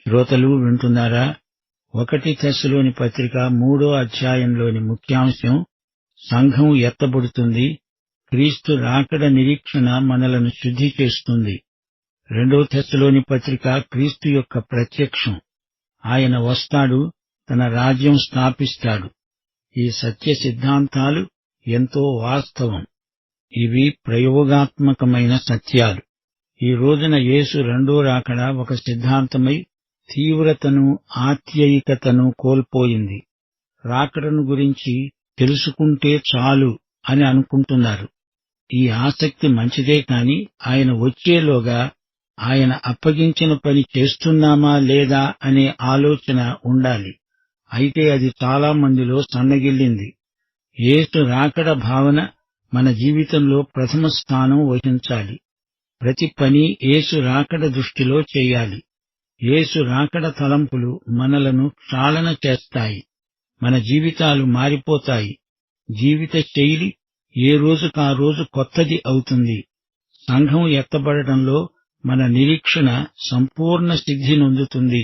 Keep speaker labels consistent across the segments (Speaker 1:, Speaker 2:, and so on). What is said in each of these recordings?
Speaker 1: శ్రోతలు వింటున్నారా? 1 తెస్సలోని పత్రిక 3వ అధ్యాయంలోని ముఖ్యాంశం సంఘం ఎత్తబడుతుంది, క్రీస్తు రాకడ నిరీక్షణ మనలను శుద్ధి చేస్తుంది. 2వ తెస్సలోని పత్రిక క్రీస్తు యొక్క ప్రత్యక్షం. ఆయన వస్తాడు, తన రాజ్యం స్థాపిస్తాడు. ఈ సత్య సిద్ధాంతాలు ఎంతో వాస్తవం. ఇవి ప్రయోగాత్మకమైన సత్యాలు. ఈ రోజున యేసు రెండో రాకడ ఒక సిద్ధాంతమై తీవ్రతను, ఆత్యయికతను కోల్పోయింది. రాకడను గురించి తెలుసుకుంటే చాలు అని అనుకుంటున్నారు. ఈ ఆసక్తి మంచిదే కాని ఆయన వచ్చేలోగా ఆయన అప్పగించిన పని చేస్తున్నామా లేదా అనే ఆలోచన ఉండాలి. అయితే అది చాలా మందిలో సన్నగిల్లింది. యేసు రాకడ భావన మన జీవితంలో ప్రథమ స్థానం వహించాలి. ప్రతి పని యేసు రాకడ దృష్టిలో చేయాలి. యేసు రాకడ తలంపులు మనలను క్షాళన చేస్తాయి. మన జీవితాలు మారిపోతాయి. జీవిత శైలి ఏ రోజుకా రోజు కొత్తది అవుతుంది. సంఘం ఎత్తబడటంలో మన నిరీక్షణ సంపూర్ణ సిద్ధి నొందుతుంది.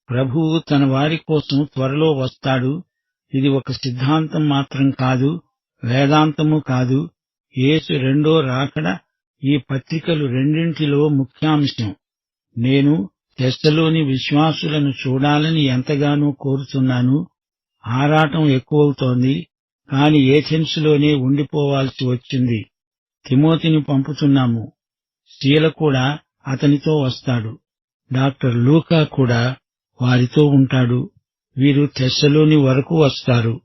Speaker 1: ప్రభువు తన వారి కోసం త్వరలో వస్తాడు. ఇది ఒక సిద్ధాంతం మాత్రం కాదు, వేదాంతము కాదు. యేసు రెండో రాకడ ఈ పత్రికలు రెండింటిలో ముఖ్యాంశం. నేను తెస్సలోని విశ్వాసులను చూడాలని ఎంతగానో కోరుతున్నాను. ఆరాటం ఎక్కువవుతోంది, కాని ఏథెన్సులోనే ఉండిపోవాల్సి వచ్చింది. తిమోతిని పంపుతున్నాము. శీల కూడా అతనితో వస్తాడు. డాక్టర్ లూకా కూడా వారితో ఉంటాడు. వీరు తెస్సలోని వరకు వస్తారు.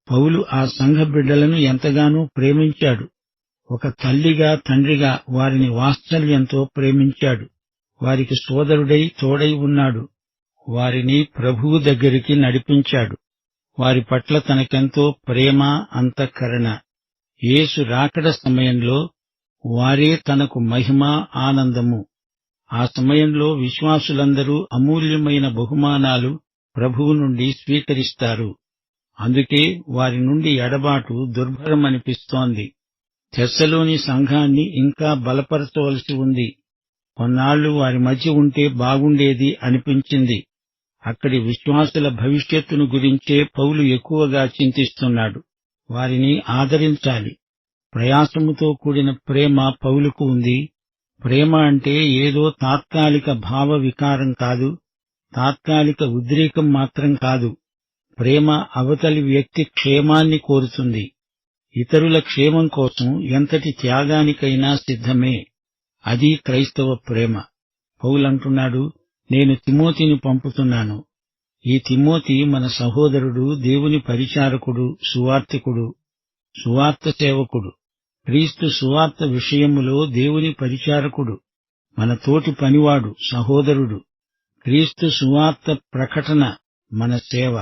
Speaker 1: పౌలు ఆ సంఘ బిడ్డలను ఎంతగానో ప్రేమించాడు. ఒక తల్లిగా, తండ్రిగా వారిని వాత్సల్యంతో ప్రేమించాడు. వారికి సోదరుడై తోడై ఉన్నాడు. వారిని ప్రభువు దగ్గరికి నడిపించాడు. వారి పట్ల తనకెంతో ప్రేమ, అంతఃకరణ. యేసు రాకడ సమయంలో వారే తనకు మహిమ, ఆనందము. ఆ సమయంలో విశ్వాసులందరూ అమూల్యమైన బహుమానాలు ప్రభువు నుండి స్వీకరిస్తారు. అందుకే వారి నుండి ఎడబాటు దుర్భరమనిపిస్తోంది. తెస్సలోని సంఘాన్ని ఇంకా బలపరచవలసి ఉంది. కొన్నాళ్లు వారి మధ్య ఉంటే బాగుండేది అనిపించింది. అక్కడి విశ్వాసుల భవిష్యత్తును గురించే పౌలు ఎక్కువగా చింతిస్తున్నాడు. వారిని ఆదరించాలి. ప్రయాసముతో కూడిన ప్రేమ పౌలుకు ఉంది. ప్రేమ అంటే ఏదో తాత్కాలిక భావ వికారం కాదు, తాత్కాలిక ఉద్రేకం మాత్రం కాదు. ప్రేమ అవతలి వ్యక్తి క్షేమాన్ని కోరుతుంది. ఇతరుల క్షేమం కోసం ఎంతటి త్యాగానికైనా సిద్ధమే. అది క్రైస్తవ ప్రేమ. పౌలంటున్నాడు, నేను తిమోతిని పంపుతున్నాను. ఈ తిమోతి మన సహోదరుడు, దేవుని పరిచారకుడు, సువార్తికుడు, సువార్త సేవకుడు. క్రీస్తు సువార్త విషయములో దేవుని పరిచారకుడు, మన తోటి పనివాడు, సహోదరుడు. క్రీస్తు సువార్త ప్రకటన మన సేవ.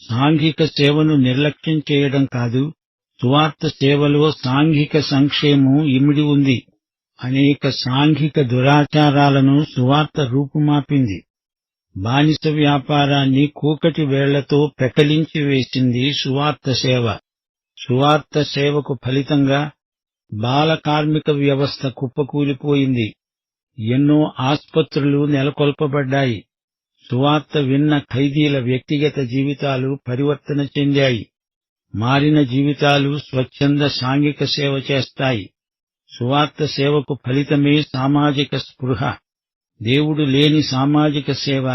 Speaker 1: సాంఘిక సేవను నిర్లక్ష్యం చేయడం కాదు. సువార్త సేవలో సాంఘిక సంక్షేమం ఇమిడి ఉంది. అనేక సాంఘిక దురాచారాలను సువార్త రూపుమాపింది. బానిస వ్యాపారాన్ని కూకటి వేళ్లతో పెకలించి వేసింది సువార్త సేవ. సువార్త సేవకు ఫలితంగా బాల కార్మిక వ్యవస్థ కుప్పకూలిపోయింది. ఎన్నో ఆస్పత్రులు నెలకొల్పబడ్డాయి. సువార్త విన్న ఖైదీల వ్యక్తిగత జీవితాలు పరివర్తన చెందాయి. మారిన జీవితాలు స్వచ్ఛంద సాంఘిక సేవ చేస్తాయి. సువార్త సేవకు ఫలితమే సామాజిక స్పృహ. దేవుడు లేని సామాజిక సేవ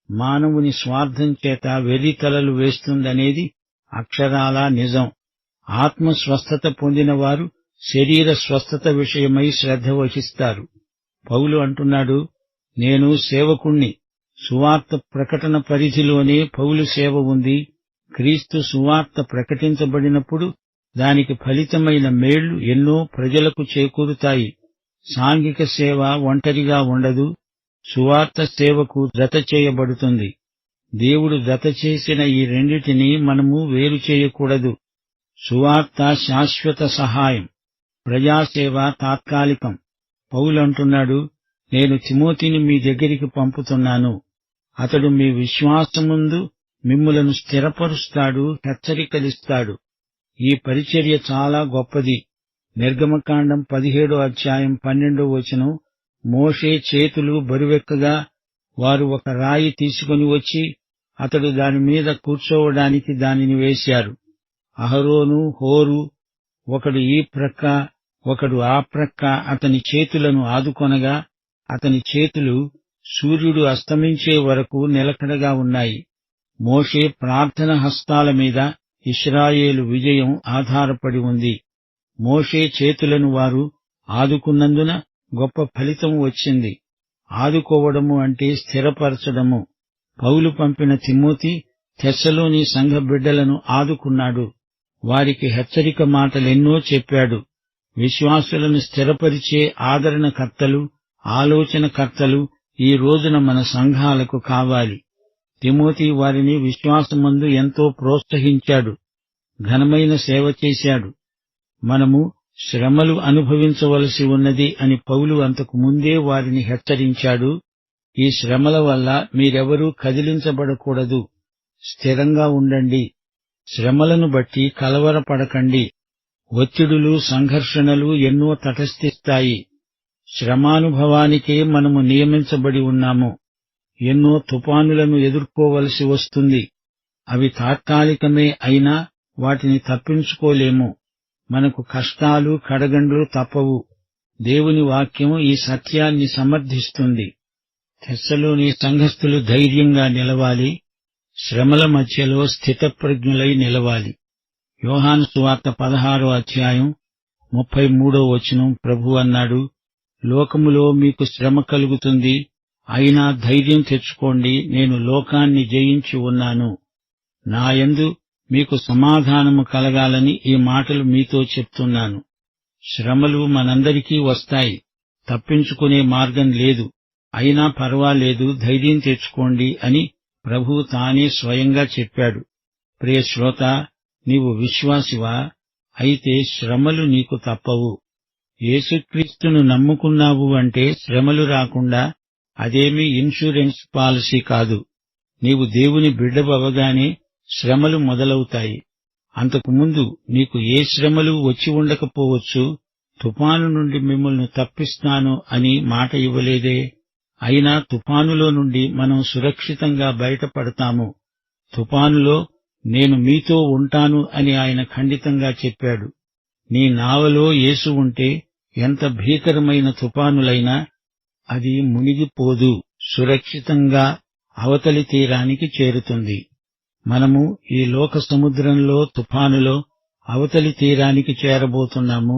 Speaker 1: మానవుని స్వార్థం చేత వెర్రితలలు వేస్తుందనేది అక్షరాలా నిజం. ఆత్మ స్వస్థత పొందిన వారు శరీర స్వస్థత విషయమై శ్రద్ధ వహిస్తారు. పౌలు అంటున్నాడు, నేను సేవకుణ్ణి. సువార్త ప్రకటన పరిధిలోనే పౌలు సేవ ఉంది. క్రీస్తు సువార్త ప్రకటించబడినప్పుడు దానికి ఫలితమైన మేళ్లు ఎన్నో ప్రజలకు చేకూరుతాయి. సాంఘిక సేవ ఒంటరిగా ఉండదు. సువార్త సేవకు జత చేయబడుతుంది. దేవుడు జత చేసిన ఈ రెండిటిని మనము వేరు చేయకూడదు. సువార్త శాశ్వత సహాయం, ప్రజాసేవ తాత్కాలికం. పౌలంటున్నాడు, నేను తిమోతిని మీ దగ్గరికి పంపుతున్నాను. అతడు మీ విశ్వాసముందు మిమ్ములను స్థిరపరుస్తాడు, హెచ్చరికలిస్తాడు. ఈ పరిచర్య చాలా గొప్పది. నిర్గమకాండం 17వ అధ్యాయం 12వ వచనం, మోషే చేతులు బరువెక్కగా వారు ఒక రాయి తీసుకుని వచ్చి అతడు దానిమీద కూర్చోవడానికి దానిని వేశారు. అహరోను, హోరు ఒకడు ఈ ప్రక్క ఒకడు ఆ ప్రక్క అతని చేతులను ఆదుకొనగా అతని చేతులు సూర్యుడు అస్తమించే వరకు నిలకడగా ఉన్నాయి. మోషే ప్రార్థన హస్తాల మీద ఇశ్రాయేలు విజయం ఆధారపడి ఉంది. మోషే చేతులను వారు ఆదుకున్నందున గొప్ప ఫలితం వచ్చింది. ఆదుకోవడము అంటే స్థిరపరచడము. పౌలు పంపిన తిమోతి తెస్సలోని సంఘ బిడ్డలను ఆదుకున్నాడు. వారికి హెచ్చరిక మాటలెన్నో చెప్పాడు. విశ్వాసులను స్థిరపరిచే ఆదరణకర్తలు, ఆలోచనకర్తలు ఈ రోజున మన సంఘాలకు కావాలి. తిమోతి వారిని విశ్వాసమందు ఎంతో ప్రోత్సహించాడు, ఘనమైన సేవ చేశాడు. మనము శ్రమలు అనుభవించవలసి ఉన్నది అని పౌలు అంతకు ముందే వారిని హెచ్చరించాడు. ఈ శ్రమల వల్ల మీరెవరూ కదిలించబడకూడదు, స్థిరంగా ఉండండి. శ్రమలను బట్టి కలవరపడకండి. ఒత్తిడులు, సంఘర్షణలు ఎన్నో తటస్థిస్తాయి. శ్రమానుభవానికే మనము నియమించబడి ఉన్నాము. ఎన్నో తుఫానులను ఎదుర్కోవలసి వస్తుంది. అవి తాత్కాలికమే అయినా వాటిని తప్పించుకోలేము. మనకు కష్టాలు, కడగండ్లు తప్పవు. దేవుని వాక్యం ఈ సత్యాన్ని సమర్థిస్తుంది. తెస్సలోని సంఘస్థులు ధైర్యంగా నిలవాలి. శ్రమల మధ్యలో స్థితప్రజ్ఞులై నిలవాలి. యోహాను సువార్త 16వ అధ్యాయం 33వ వచనం ప్రభు అన్నాడు, లోకములో మీకు శ్రమ కలుగుతుంది, అయినా ధైర్యం తెచ్చుకోండి, నేను లోకాన్ని జయించి ఉన్నాను. నాయందు మీకు సమాధానము కలగాలని ఈ మాటలు మీతో చెప్తున్నాను. శ్రమలు మనందరికీ వస్తాయి, తప్పించుకునే మార్గం లేదు. అయినా పర్వాలేదు, ధైర్యం తెచ్చుకోండి అని ప్రభువు తానే స్వయంగా చెప్పాడు. ప్రియ శ్రోత, నీవు విశ్వాసివా? అయితే శ్రమలు నీకు తప్పవు. యేసుక్రీస్తును నమ్ముకున్నావు అంటే శ్రమలు రాకుండా అదేమీ ఇన్సూరెన్స్ పాలసీ కాదు. నీవు దేవుని బిడ్డవగానే శ్రమలు మొదలవుతాయి. అంతకుముందు నీకు ఏ శ్రమలు వచ్చి ఉండకపోవచ్చు. తుఫాను నుండి మిమ్మల్ని తప్పిస్తాను అని మాట ఇవ్వలేదే. అయినా తుఫానులో నుండి మనం సురక్షితంగా బయటపడతాము. తుఫానులో నేను మీతో ఉంటాను అని ఆయన ఖండితంగా చెప్పాడు. నీ నావలో యేసు ఉంటే ఎంత భీకరమైన తుఫానులైనా అది మునిగిపోదు, సురక్షితంగా అవతలి తీరానికి చేరుతుంది. మనము ఈ లోక సముద్రంలో తుఫానులో అవతలి తీరానికి చేరబోతున్నాము.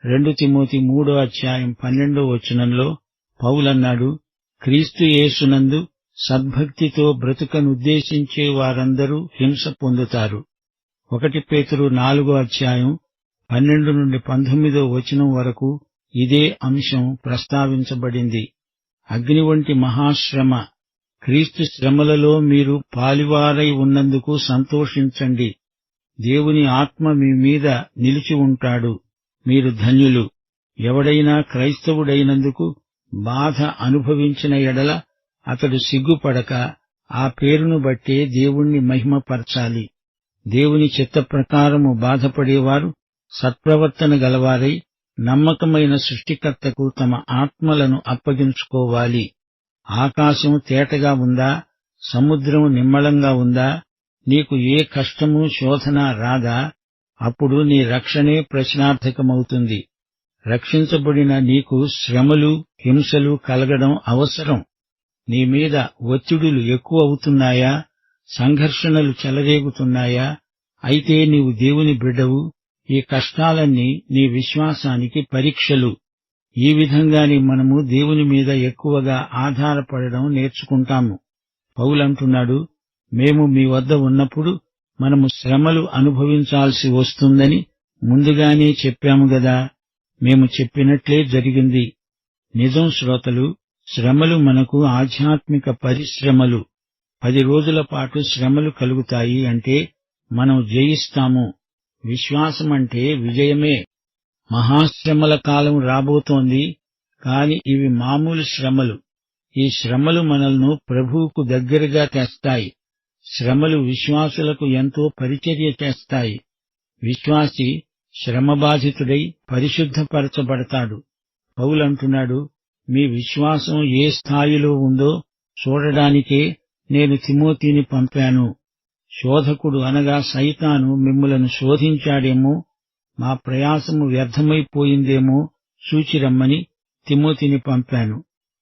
Speaker 1: 2 తిమోతి 3వ అధ్యాయం 12వ వచనంలో పౌలన్నాడు, క్రీస్తు యేసునందు సద్భక్తితో బ్రతుకనుద్దేశించే వారందరూ హింస పొందుతారు. 1 పేతురు 4వ అధ్యాయం 12 నుండి 19వ వచనం వరకు ఇదే అంశం ప్రస్తావించబడింది. అగ్ని వంటి మహాశ్రమ, క్రీస్తు శ్రమలలో మీరు పాలివారై ఉన్నందుకు సంతోషించండి. దేవుని ఆత్మ మీ మీద నిలిచి ఉంటాడు. మీరు ధన్యులు. ఎవడైనా క్రైస్తవుడైనందుకు బాధ అనుభవించిన ఎడల అతడు సిగ్గుపడక ఆ పేరును బట్టే దేవుణ్ణి మహిమపరచాలి. దేవుని చిత్త ప్రకారము బాధపడేవారు సత్ప్రవర్తన గలవారై నమ్మకమైన సృష్టికర్తకు తమ ఆత్మలను అప్పగించుకోవాలి. ఆకాశం తేటగా ఉందా? సముద్రం నిమ్మళంగా ఉందా? నీకు ఏ కష్టము, శోధన రాదా? అప్పుడు నీ రక్షణే ప్రశ్నార్థకమవుతుంది. రక్షించబడిన నీకు శ్రమలు, హింసలు కలగడం అవసరం. నీ మీద ఒత్తిడులు ఎక్కువ అవుతున్నాయా? సంఘర్షణలు చెలరేగుతున్నాయా? అయితే నీవు దేవుని బిడ్డవు. ఈ కష్టాలన్నీ నీ విశ్వాసానికి పరీక్షలు. ఈ విధంగానే మనము దేవుని మీద ఎక్కువగా ఆధారపడడం నేర్చుకుంటాము. పౌలంటున్నాడు, మేము మీ వద్ద ఉన్నప్పుడు మనము శ్రమలు అనుభవించాల్సి వస్తుందని ముందుగానే చెప్పాము గదా. మేము చెప్పినట్లే జరిగింది. నిజం శ్రోతలు, శ్రమలు మనకు ఆధ్యాత్మిక పరిశ్రమలు. 10 రోజుల పాటు శ్రమలు కలుగుతాయి అంటే మనం జయిస్తాము. విశ్వాసమంటే విజయమే. మహాశ్రమల కాలం రాబోతోంది, కాని ఇవి మామూలు శ్రమలు. ఈ శ్రమలు మనల్ని ప్రభువుకు దగ్గరగా తెస్తాయి. శ్రమలు విశ్వాసులకు ఎంతో పరిచర్య చేస్తాయి. విశ్వాసి శ్రమబాధితుడై పరిశుద్ధపరచబడతాడు. పౌలంటున్నాడు, మీ విశ్వాసం ఏ స్థాయిలో ఉందో చూడడానికే నేను తిమోతిని పంపాను. శోధకుడు అనగా సైతాను మిమ్ములను శోధించాడేమో, మా ప్రయాసము వ్యర్థమైపోయిందేమో చూచిరమ్మని తిమోతిని పంపాను.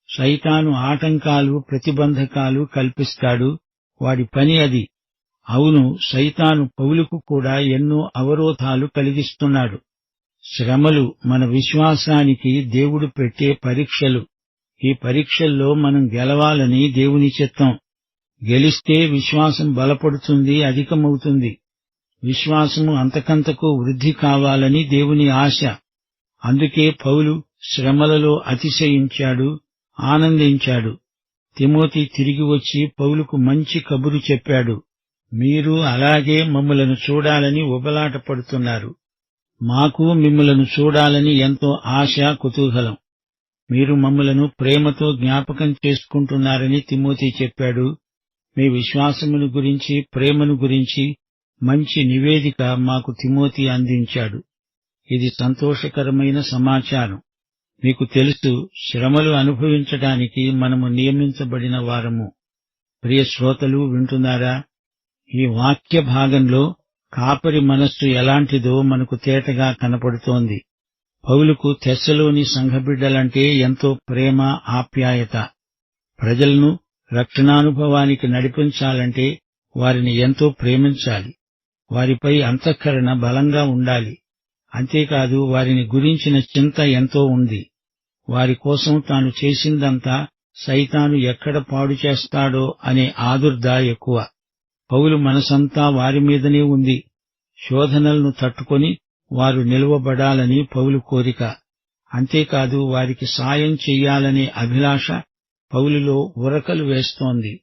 Speaker 1: సైతాను ఆటంకాలు, ప్రతిబంధకాలు కల్పిస్తాడు. వాడి పని అది. అవును, సైతాను పౌలుకు కూడా ఎన్నో అవరోధాలు కలిగిస్తున్నాడు. శ్రమలు మన విశ్వాసానికి దేవుడు పెట్టే పరీక్షలు. ఈ పరీక్షల్లో మనం గెలవాలని దేవుని చిత్తం. గెలిస్తే విశ్వాసం బలపడుతుంది, అధికమవుతుంది. విశ్వాసము అంతకంతకు వృద్ధి కావాలని దేవుని ఆశ. అందుకే పౌలు శ్రమలలో అతిశయించాడు, ఆనందించాడు. తిమోతి తిరిగి వచ్చి పౌలుకు మంచి కబురు చెప్పాడు. మీరు అలాగే మమ్ములను చూడాలని ఉబలాట పడుతున్నారు. మాకు మిమ్ములను చూడాలని ఎంతో ఆశ, కుతూహలం. మీరు మమ్ములను ప్రేమతో జ్ఞాపకం చేసుకుంటున్నారని తిమోతి చెప్పాడు. మీ విశ్వాసమును గురించి, ప్రేమను గురించి మంచి నివేదిక మాకు తిమోతి అందించాడు. ఇది సంతోషకరమైన సమాచారం. మీకు తెలుసు, శ్రమలు అనుభవించడానికి మనము నియమించబడిన వారము. ప్రియ శ్రోతలు, వింటున్నారా? ఈ వాక్య భాగంలో కాపరి మనస్సు ఎలాంటిదో మనకు తేటగా కనపడుతోంది. పౌలుకు తెస్సలోని సంఘబిడ్డలంటే ఎంతో ప్రేమ, ఆప్యాయత. ప్రజలను రక్షణానుభవానికి నడిపించాలంటే వారిని ఎంతో ప్రేమించాలి. వారిపై అంతఃకరణ బలంగా ఉండాలి. అంతేకాదు, వారిని గురించిన చింత ఎంతో ఉంది. వారి కోసం తాను చేసిందంతా సైతాను ఎక్కడ పాడు చేస్తాడో అనే ఆదుర్ద ఎక్కువ. పౌలు మనసంతా వారి మీదనే ఉంది. శోధనలను తట్టుకొని వారు నిలువబడాలని పౌలు కోరిక. అంతేకాదు, వారికి సాయం చెయ్యాలనే అభిలాష పౌలులో ఉరకలు వేస్తోంది.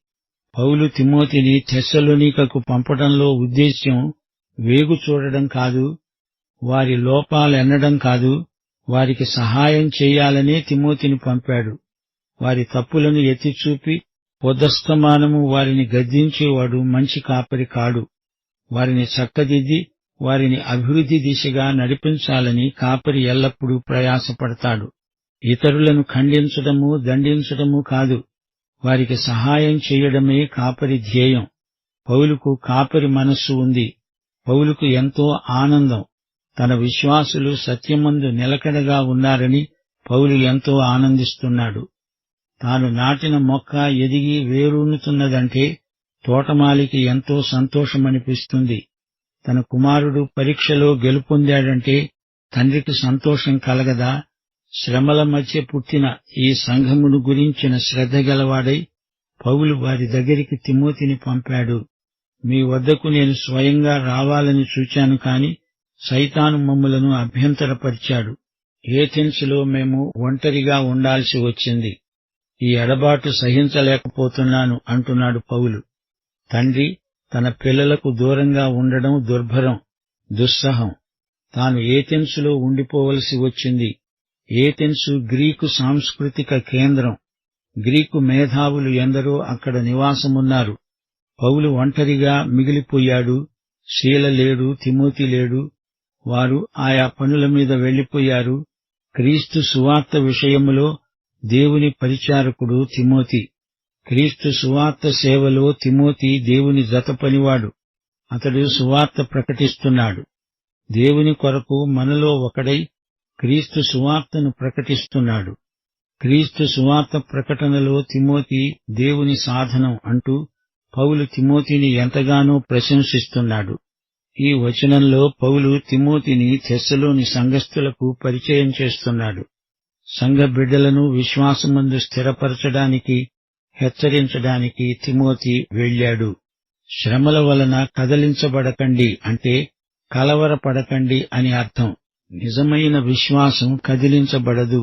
Speaker 1: పౌలు తిమోతిని తెస్సలోనికకు పంపడంలో ఉద్దేశ్యం వేగు చూడడం కాదు, వారి లోపాలెన్నడం కాదు, వారికి సహాయం చెయ్యాలనే తిమోతిని పంపాడు. వారి తప్పులను ఎత్తిచూపి పొద్దస్తమానము వారిని గద్దించేవాడు మంచి కాపరి కాడు. వారిని చక్కదిద్ది వారిని అభివృద్ధి దిశగా నడిపించాలని కాపరి ఎల్లప్పుడూ ప్రయాసపడతాడు. ఇతరులను ఖండించడము, దండించడము కాదు, వారికి సహాయం చేయడమే కాపరి ధ్యేయం. పౌలుకు కాపరి మనస్సు ఉంది. పౌలుకు ఎంతో ఆనందం. తన విశ్వాసులు సత్యమందు నిలకడగా ఉన్నారని పౌలు ఎంతో ఆనందిస్తున్నాడు. తాను నాటిన మొక్క ఎదిగి వేరూనుతున్నదంటే తోటమాలికి ఎంతో సంతోషమనిపిస్తుంది. తన కుమారుడు పరీక్షలో గెలుపొందాడంటే తండ్రికి సంతోషం కలగదా? శ్రమల మధ్య పుట్టిన ఈ సంఘమును గురించిన శ్రద్ధ గలవాడై పౌలు వారి దగ్గరికి తిమోతిని పంపాడు. మీ వద్దకు నేను స్వయంగా రావాలని చూచాను కాని సైతాను మమ్ములను అభ్యంతరపరిచాడు. ఏథెన్సులో మేము ఒంటరిగా ఉండాల్సి వచ్చింది. ఈ ఎడబాటు సహించలేకపోతున్నాను అంటున్నాడు పౌలు. తండ్రి తన పిల్లలకు దూరంగా ఉండడం దుర్భరం, దుస్సహం. తాను ఏథెన్సులో ఉండిపోవలసి వచ్చింది. ఏథెన్సు గ్రీకు సాంస్కృతిక కేంద్రం. గ్రీకు మేధావులు ఎందరో అక్కడ నివాసమున్నారు. పౌలు ఒంటరిగా మిగిలిపోయాడు. శీల లేడు, తిమోతి లేడు. వారు ఆయా పనుల మీద వెళ్లిపోయారు. క్రీస్తు సువార్త విషయములో దేవుని పరిచారకుడు తిమోతి. క్రీస్తు సువార్త సేవలో తిమోతి దేవుని జతపనివాడు. అతడు సువార్త ప్రకటిస్తున్నాడు. దేవుని కొరకు మనలో ఒకడై క్రీస్తు సువార్తను ప్రకటిస్తున్నాడు. క్రీస్తు సువార్త ప్రకటనలో తిమోతి దేవుని సాధనం అంటూ పౌలు తిమోతిని ఎంతగానో ప్రశంసిస్తున్నాడు. ఈ వచనంలో పౌలు తిమోతిని తెస్సలోని సంఘస్థులకు పరిచయం చేస్తున్నాడు. సంఘ బిడ్డలను విశ్వాసమందు స్థిరపరచడానికి, హెచ్చరించడానికి తిమోతి వెళ్ళాడు. శ్రమల వలన కదలించబడకండి అంటే కలవరపడకండి అని అర్థం. నిజమైన విశ్వాసం కదిలించబడదు,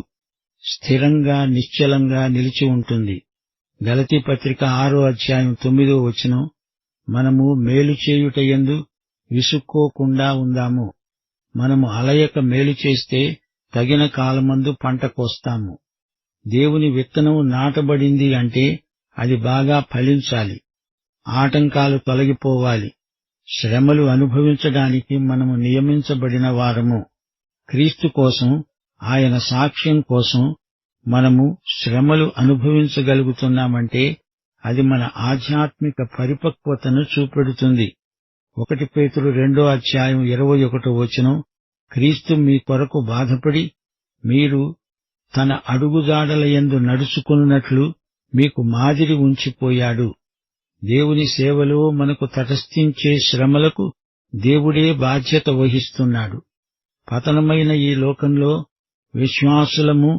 Speaker 1: స్థిరంగా నిశ్చలంగా నిలిచి ఉంటుంది. గలతీ పత్రిక 6వ అధ్యాయం 9వ వచనం, మనము మేలు చేయుటయందు విసుక్కోకుండా ఉందాము. మనము అలయక మేలు చేస్తే తగిన కాలమందు పంట కోస్తాము. దేవుని విత్తనం నాటబడింది అంటే అది బాగా ఫలించాలి. ఆటంకాలు తొలగిపోవాలి. శ్రమలు అనుభవించడానికి మనము నియమించబడిన వారము. క్రీస్తు కోసం, ఆయన సాక్ష్యం కోసం మనము శ్రమలు అనుభవించగలుగుతున్నామంటే అది మన ఆధ్యాత్మిక పరిపక్వతను చూపెడుతుంది. 1 పేతురు 2:21 క్రీస్తు మీ కొరకు బాధపడి మీరు తన అడుగుజాడలయందు నడుచుకున్నట్లు మీకు మాదిరి ఉంచిపోయాడు. దేవుని సేవలో మనకు తటస్థించే శ్రమలకు దేవుడే బాధ్యత వహిస్తున్నాడు. పతనమైన ఈ లోకంలో విశ్వాసులము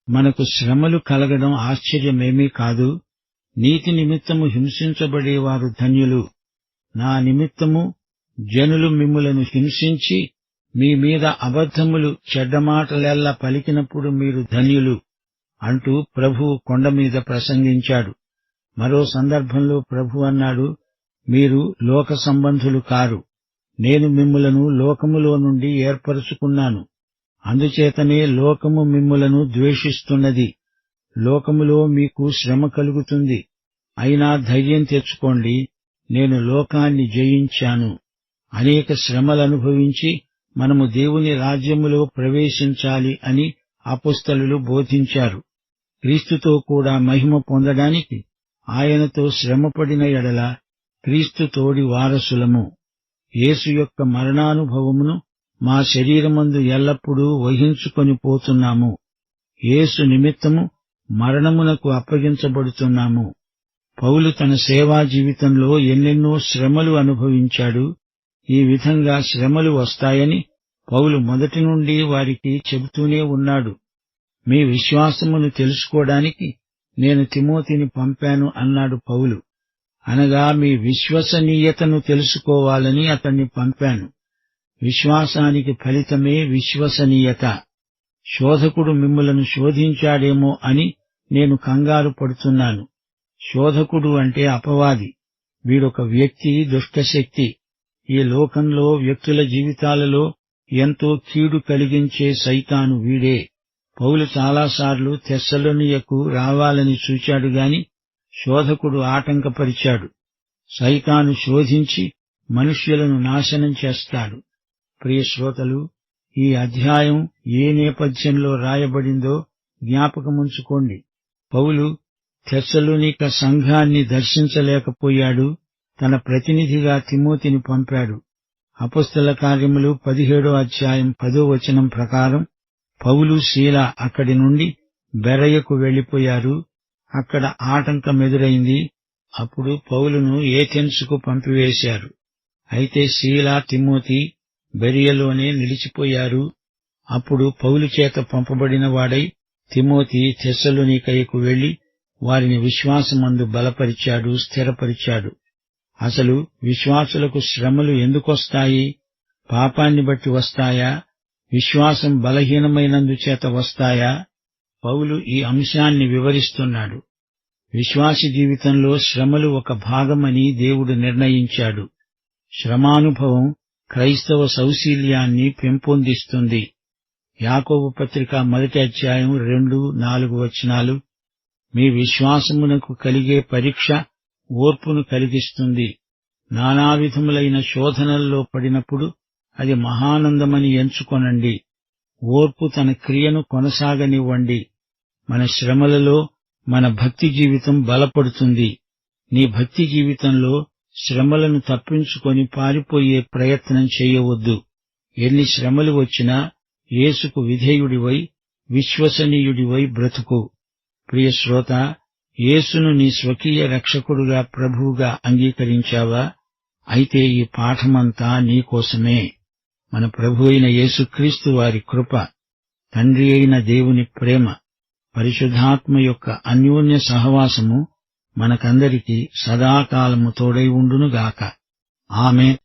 Speaker 1: మనకు శ్రమలు కలగడం ఆశ్చర్యమేమీ కాదు. నీతి నిమిత్తము హింసించబడేవారు ధన్యులు. నా నిమిత్తము జనులు మిమ్ములను హింసించి మీ మీద అబద్ధములు చెడ్డమాటలెల్లా పలికినప్పుడు మీరు ధన్యులు అంటూ ప్రభువు కొండమీద ప్రసంగించాడు. మరో సందర్భంలో ప్రభు అన్నాడు, మీరు లోక సంబంధులు కారు, నేను మిమ్ములను లోకములో నుండి ఏర్పరచుకున్నాను. అందుచేతనే లోకము మిమ్ములను ద్వేషిస్తున్నది. లోకములో మీకు శ్రమ కలుగుతుంది. అయినా ధైర్యం తెచ్చుకోండి, నేను లోకాన్ని జయించాను. అనేక శ్రమలనుభవించి మనము దేవుని రాజ్యములో ప్రవేశించాలి అని అపొస్తలులు బోధించారు. క్రీస్తుతో కూడా మహిమ పొందడానికి ఆయనతో శ్రమపడిన ఎడల క్రీస్తు తోడి వారసులము. యేసు యొక్క మరణానుభవమును మా శరీరమందు ఎల్లప్పుడూ వహించుకొని పోతున్నాము. యేసు నిమిత్తము మరణమునకు అప్పగించబడుతున్నాము. పౌలు తన సేవా జీవితంలో ఎన్నెన్నో శ్రమలు అనుభవించాడు. ఈ విధంగా శ్రమలు వస్తాయని పౌలు మొదటి నుండి వారికి చెబుతూనే ఉన్నాడు. మీ విశ్వాసమును తెలుసుకోవడానికి నేను తిమోతిని పంపాను అన్నాడు పౌలు. అనగా మీ విశ్వసనీయతను తెలుసుకోవాలని అతన్ని పంపాను. విశ్వాసానికి ఫలితమే విశ్వసనీయత. శోధకుడు మిమ్ములను శోధించాడేమో అని నేను కంగారు పడుతున్నాను. శోధకుడు అంటే అపవాది. వీడొక వ్యక్తి, దుష్టశక్తి. ఈ లోకంలో వ్యక్తుల జీవితాలలో ఎంతో కీడు కలిగించే సైతాను వీడే. పౌలు చాలాసార్లు తెస్సలోనియకు రావాలని చూచాడు గాని శోధకుడు ఆటంకపరిచాడు. సైతాను శోధించి మనుష్యులను నాశనం చేస్తాడు. ప్రియ శ్రోతలు, ఈ అధ్యాయం ఏ నేపథ్యంలో రాయబడిందో జ్ఞాపకముంచుకోండి. పౌలు తెస్సలోనిక సంఘాన్ని దర్శించలేకపోయాడు. తన ప్రతినిధిగా తిమోతిని పంపాడు. అపొస్తల కార్యములు 17:10 ప్రకారం పౌలు, శీల అక్కడి నుండి బెరయకు వెళ్లిపోయారు. అక్కడ ఆటంకమెదురైంది. అప్పుడు పౌలును ఏథెన్సుకు పంపివేశారు. అయితే శీల, తిమోతి బెరియలోనే నిలిచిపోయారు. అప్పుడు పౌలు చేత పంపబడిన వాడై తిమోతి తెస్సలోనికయకు వెళ్లి వారిని విశ్వాసమందు బలపరిచాడు, స్థిరపరిచాడు. అసలు విశ్వాసులకు శ్రమలు ఎందుకొస్తాయి? పాపాన్ని బట్టి వస్తాయా? విశ్వాసం బలహీనమైనందుచేత వస్తాయా? పౌలు ఈ అంశాన్ని వివరిస్తున్నాడు. విశ్వాసి జీవితంలో శ్రమలు ఒక భాగమని దేవుడు నిర్ణయించాడు. శ్రమానుభవం క్రైస్తవ సౌశీల్యాన్ని పెంపొందిస్తుంది. యాకోబు పత్రిక 1:2-4 మీ విశ్వాసమునకు కలిగే పరీక్ష ఓర్పును కలిగిస్తుంది. నానావిధములైన శోధనల్లో పడినప్పుడు అది మహానందమని ఎంచుకొనండి. ఓర్పు తన క్రియను కొనసాగనివ్వండి. మన శ్రమలలో మన భక్తి జీవితం బలపడుతుంది. నీ భక్తి జీవితంలో శ్రమలను తప్పించుకొని పారిపోయే ప్రయత్నం చేయవద్దు. ఎన్ని శ్రమలు వచ్చినా యేసుకు విధేయుడివై, విశ్వసనీయుడివై బ్రతుకు. ప్రియ శ్రోత, యేసును నీ స్వకీయ రక్షకుడుగా, ప్రభువుగా అంగీకరించావా? అయితే ఈ పాఠమంతా నీకోసమే. మన ప్రభు అయిన యేసుక్రీస్తు వారి కృప, తండ్రి అయిన దేవుని ప్రేమ, పరిశుద్ధాత్మ యొక్క అన్యోన్య సహవాసము మనకందరికీ సదాకాలము తోడై ఉండునుగాక. ఆమేన్.